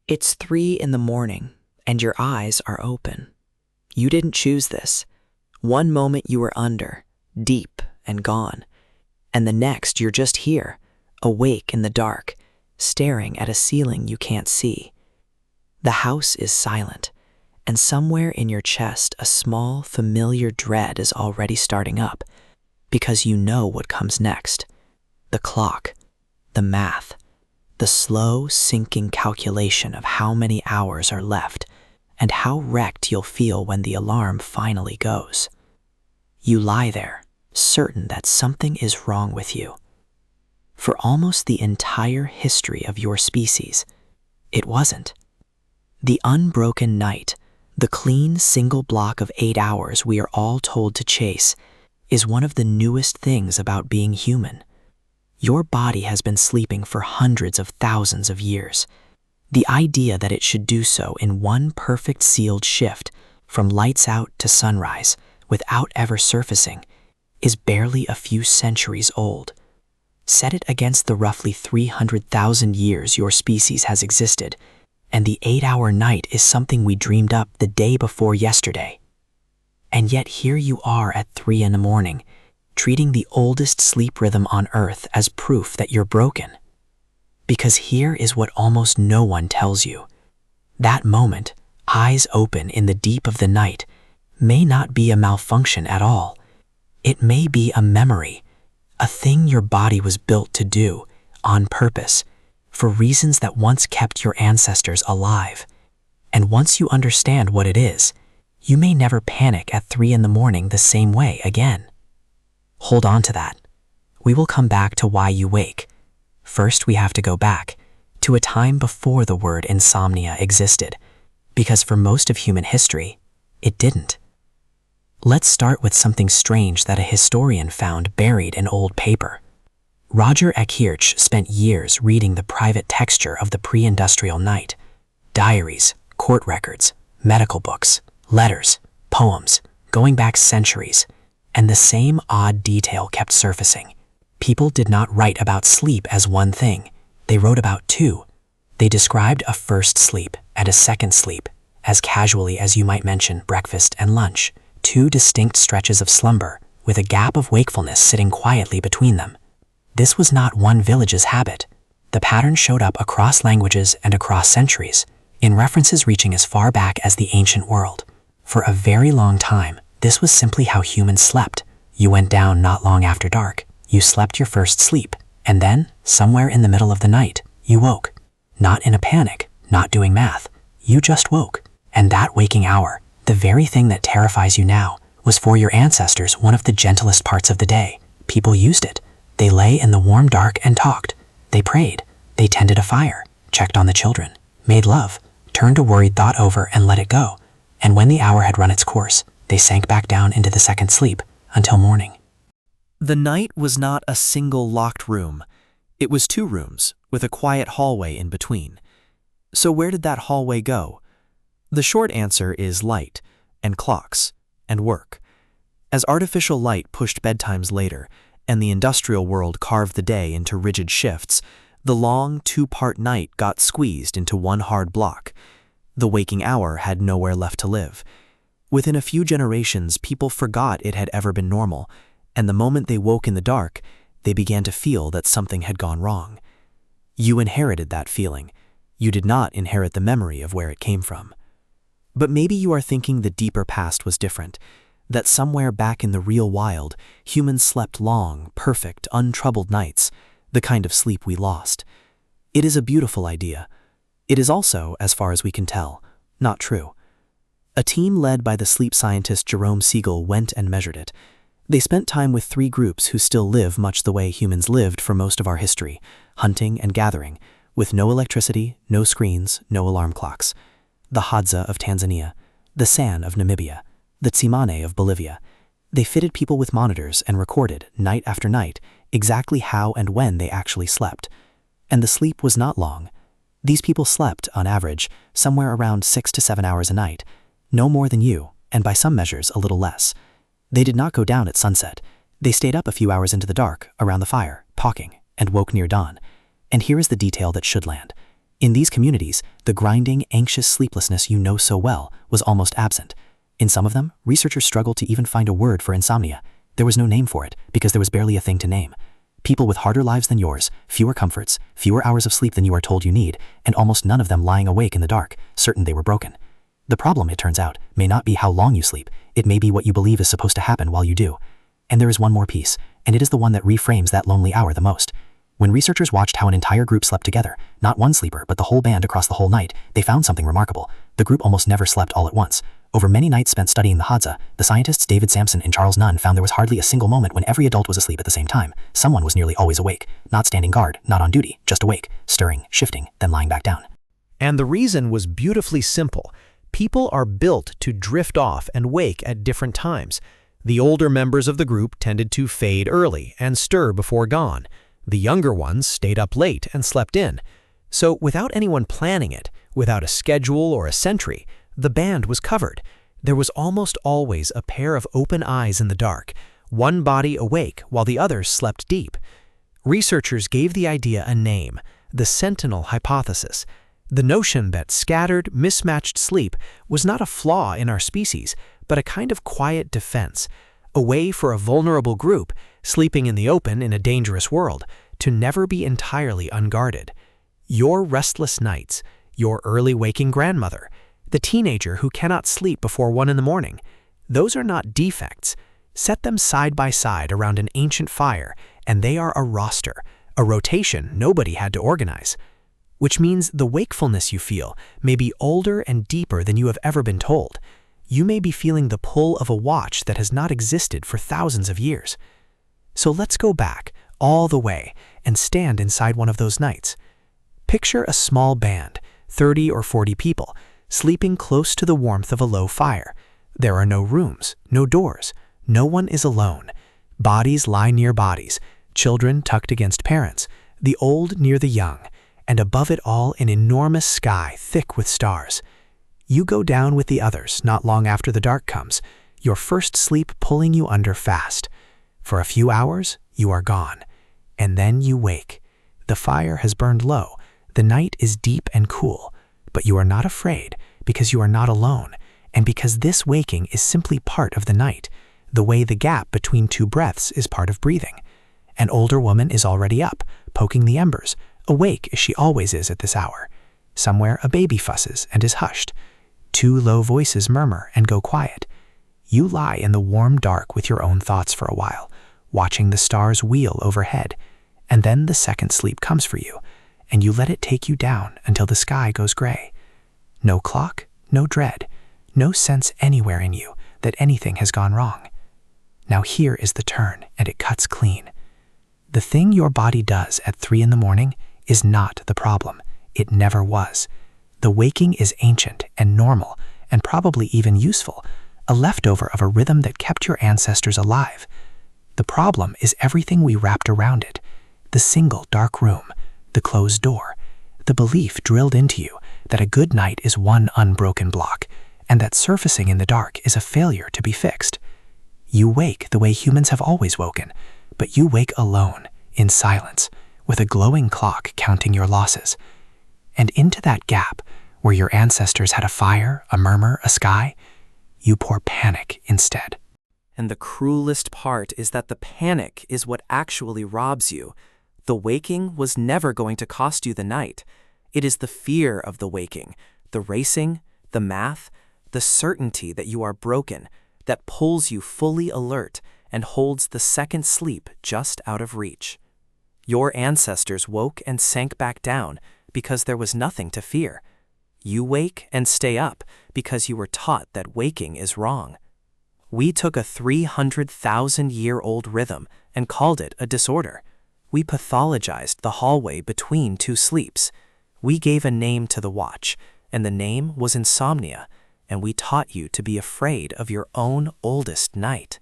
It's 3 in the morning, and your eyes are open. You didn't choose this. One moment you were under, deep and gone, and the next you're just here, awake in the dark, staring at a ceiling you can't see. The house is silent, and somewhere in your chest a small, familiar dread is already starting up, because you know what comes next. The clock, the math, the slow, sinking calculation of how many hours are left, and how wrecked you'll feel when the alarm finally goes. You lie there, certain that something is wrong with you. For almost the entire history of your species, it wasn't. The unbroken night, the clean single block of 8 hours we are all told to chase, is one of the newest things about being human. Your body has been sleeping for hundreds of thousands of years. The idea that it should do so in one perfect sealed shift, from lights out to sunrise, without ever surfacing, is barely a few centuries old. Set it against the roughly 300,000 years your species has existed, and the 8-hour night is something we dreamed up the day before yesterday. And yet here you are at 3 in the morning, treating the oldest sleep rhythm on Earth as proof that you're broken. Because here is what almost no one tells you. That moment, eyes open in the deep of the night, may not be a malfunction at all. It may be a memory, a thing your body was built to do, on purpose, for reasons that once kept your ancestors alive. And once you understand what it is, you may never panic at 3 in the morning the same way again. Hold on to that. We will come back to why you wake. First, we have to go back to a time before the word insomnia existed, because for most of human history, it didn't. Let's start with something strange that a historian found buried in old paper. Roger Eckhirch spent years reading the private texture of the pre-industrial night. Diaries, court records, medical books, letters, poems, going back centuries, and the same odd detail kept surfacing. People did not write about sleep as one thing. They wrote about two. They described a first sleep and a second sleep, as casually as you might mention breakfast and lunch. Two distinct stretches of slumber, with a gap of wakefulness sitting quietly between them. This was not one village's habit. The pattern showed up across languages and across centuries, in references reaching as far back as the ancient world. For a very long time, this was simply how humans slept. You went down not long after dark. You slept your first sleep, and then, somewhere in the middle of the night, you woke. Not in a panic, not doing math. You just woke. And that waking hour, the very thing that terrifies you now, was for your ancestors one of the gentlest parts of the day. People used it. They lay in the warm dark and talked. They prayed. They tended a fire, checked on the children, made love, turned a worried thought over and let it go. And when the hour had run its course, they sank back down into the second sleep until morning. The night was not a single locked room. It was 2 rooms, with a quiet hallway in between. So where did that hallway go? The short answer is light, and clocks, and work. As artificial light pushed bedtimes later, and the industrial world carved the day into rigid shifts, the long 2-part night got squeezed into one hard block. The waking hour had nowhere left to live. Within a few generations, people forgot it had ever been normal, and the moment they woke in the dark, they began to feel that something had gone wrong. You inherited that feeling. You did not inherit the memory of where it came from. But maybe you are thinking the deeper past was different, that somewhere back in the real wild, humans slept long, perfect, untroubled nights, the kind of sleep we lost. It is a beautiful idea. It is also, as far as we can tell, not true. A team led by the sleep scientist Jerome Siegel went and measured it. They spent time with 3 groups who still live much the way humans lived for most of our history, hunting and gathering, with no electricity, no screens, no alarm clocks. The Hadza of Tanzania, the San of Namibia, the Tsimane of Bolivia. They fitted people with monitors and recorded, night after night, exactly how and when they actually slept. And the sleep was not long. These people slept, on average, somewhere around 6 to 7 hours a night, no more than you, and by some measures a little less. They did not go down at sunset. They stayed up a few hours into the dark, around the fire, talking, and woke near dawn. And here is the detail that should land. In these communities, the grinding, anxious sleeplessness you know so well was almost absent. In some of them, researchers struggled to even find a word for insomnia. There was no name for it because there was barely a thing to name. People with harder lives than yours, fewer comforts, fewer hours of sleep than you are told you need, and almost none of them lying awake in the dark, certain they were broken. The problem, it turns out, may not be how long you sleep. It may be what you believe is supposed to happen while you do. And there is one more piece, and it is the one that reframes that lonely hour the most. When researchers watched how an entire group slept together, not one sleeper but the whole band across the whole night, they found something remarkable. The group almost never slept all at once. Over many nights spent studying the Hadza, the scientists David Sampson and Charles Nunn found there was hardly a single moment when every adult was asleep at the same time. Someone was nearly always awake, not standing guard, not on duty, just awake, stirring, shifting, then lying back down. And the reason was beautifully simple. People are built to drift off and wake at different times. The older members of the group tended to fade early and stir before dawn. The younger ones stayed up late and slept in. So without anyone planning it, without a schedule or a sentry, the band was covered. There was almost always a pair of open eyes in the dark, one body awake while the others slept deep. Researchers gave the idea a name, the sentinel hypothesis. The notion that scattered, mismatched sleep was not a flaw in our species, but a kind of quiet defense, a way for a vulnerable group, sleeping in the open in a dangerous world, to never be entirely unguarded. Your restless nights, your early waking grandmother, the teenager who cannot sleep before 1 in the morning, those are not defects. Set them side by side around an ancient fire, and they are a roster, a rotation nobody had to organize. Which means the wakefulness you feel may be older and deeper than you have ever been told. You may be feeling the pull of a watch that has not existed for thousands of years. So let's go back, all the way, and stand inside one of those nights. Picture a small band, 30 or 40 people, sleeping close to the warmth of a low fire. There are no rooms, no doors. No one is alone. Bodies lie near bodies, children tucked against parents, the old near the young, and above it all an enormous sky thick with stars. You go down with the others not long after the dark comes, your first sleep pulling you under fast. For a few hours, you are gone. And then you wake. The fire has burned low. The night is deep and cool. But you are not afraid because you are not alone, and because this waking is simply part of the night, the way the gap between two breaths is part of breathing. An older woman is already up, poking the embers, awake as she always is at this hour. Somewhere a baby fusses and is hushed. Two low voices murmur and go quiet. You lie in the warm dark with your own thoughts for a while, watching the stars wheel overhead, and then the second sleep comes for you, and you let it take you down until the sky goes gray. No clock, no dread, no sense anywhere in you that anything has gone wrong. Now here is the turn, and it cuts clean. The thing your body does at 3 in the morning is not the problem. It never was. The waking is ancient and normal, and probably even useful, a leftover of a rhythm that kept your ancestors alive. The problem is everything we wrapped around it. The single dark room, the closed door, the belief drilled into you that a good night is one unbroken block, and that surfacing in the dark is a failure to be fixed. You wake the way humans have always woken, but you wake alone, in silence, with a glowing clock counting your losses. And into that gap, where your ancestors had a fire, a murmur, a sky, you pour panic instead. And the cruelest part is that the panic is what actually robs you. The waking was never going to cost you the night. It is the fear of the waking, the racing, the math, the certainty that you are broken, that pulls you fully alert and holds the second sleep just out of reach. Your ancestors woke and sank back down because there was nothing to fear. You wake and stay up because you were taught that waking is wrong. We took a 300,000-year-old rhythm and called it a disorder. We pathologized the hallway between two sleeps. We gave a name to the watch, and the name was insomnia, and we taught you to be afraid of your own oldest night.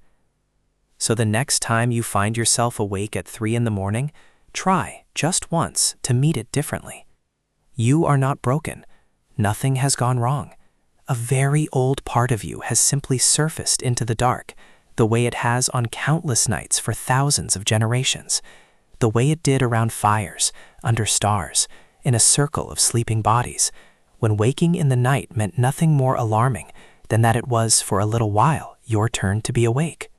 So the next time you find yourself awake at 3 in the morning, try, just once, to meet it differently. You are not broken. Nothing has gone wrong. A very old part of you has simply surfaced into the dark, the way it has on countless nights for thousands of generations, the way it did around fires, under stars, in a circle of sleeping bodies, when waking in the night meant nothing more alarming than that it was, for a little while, your turn to be awake.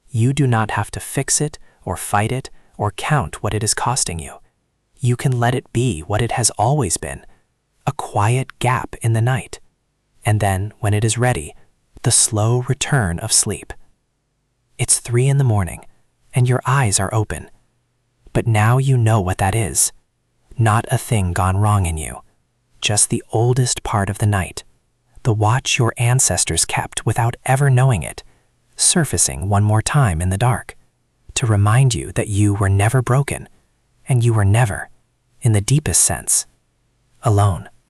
You do not have to fix it or fight it or count what it is costing you. You can let it be what it has always been, a quiet gap in the night, and then, when it is ready, the slow return of sleep. It's 3 in the morning, and your eyes are open. But now you know what that is. Not a thing gone wrong in you, just the oldest part of the night, the watch your ancestors kept without ever knowing it, surfacing one more time in the dark, to remind you that you were never broken, and you were never, in the deepest sense, alone.